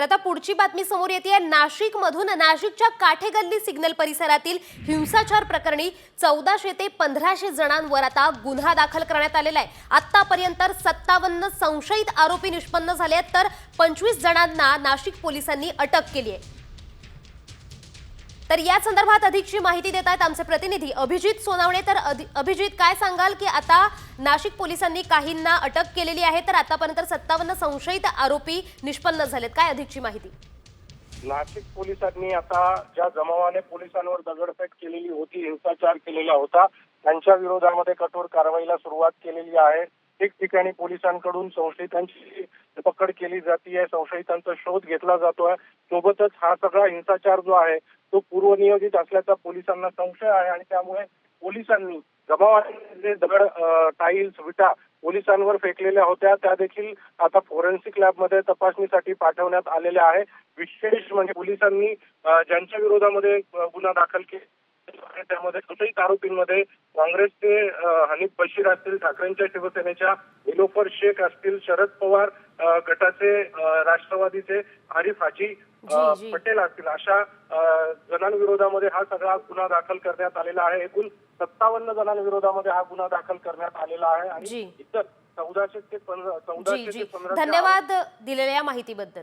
तर आता पुढची बातमी समोर येते नाशिकमधून। नाशिकच्या काठेगल्ली सिग्नल परिसरातील हिंसाचार प्रकरणी 1400 ते 1500 जणांवर आता गुन्हा दाखल करण्यात आलेला आहे। आतापर्यंत 57 संशयित आरोपी निष्पन्न झाले आहेत, तर 25 जणांना नाशिक पोलिसांनी अटक केली आहे। तर या संदर्भात अधिकची माहिती देत आहेत आमचे प्रतिनिधी अभिजित सोनावणे। तर अभिजित, काय सांगाल की आता नाशिक पोलिसांनी काहींना अटक केलेली आहे, तर आतापर्यंत 57 संशयित आरोपी निष्पन्न झालेत, काय अधिकची माहिती? नाशिक पोलिसांनी आता ज्या जमावाने पोलिसांवर दगडफेक केलेली होती, हिंसाचार केलेला होता, त्यांच्या विरोधामध्ये कठोर कारवाईला सुरुवात केलेली आहे। ठिकठिकाणी पोलिसांकडून संशयितांची पकड केली जाते, संशयितांचा शोध घेतला जातोय। सोबतच हा सगळा हिंसाचार जो आहे तो पूर्वनियोजित असल्याचा पोलिसांना संशय आहे आणि त्यामुळे पोलिसांनी जमावाने दगड, टाईल्स, विटा पोलिसांवर फेकलेल्या होत्या, त्या देखील आता फॉरेन्सिक लॅबमध्ये तपासणीसाठी पाठवण्यात आलेल्या आहे। विशेष म्हणजे पोलिसांनी ज्यांच्या विरोधामध्ये गुन्हा दाखल केला त्यामध्ये संशयित आरोपींमध्ये काँग्रेसचे हनीफ बशीर असतील, ठाकरेंच्या शिवसेनेच्या निलोफर शेख असतील, शरद पवार गटाचे राष्ट्रवादीचे आरिफ हाजी पटेल असतील, अशा जणांविरोधामध्ये हा सगळा गुन्हा दाखल करण्यात आलेला आहे। एकूण 57 जणांविरोधामध्ये हा गुन्हा दाखल करण्यात आलेला आहे आणि इतर 1400 ते 15 धन्यवाद दिलेल्या माहितीबद्दल।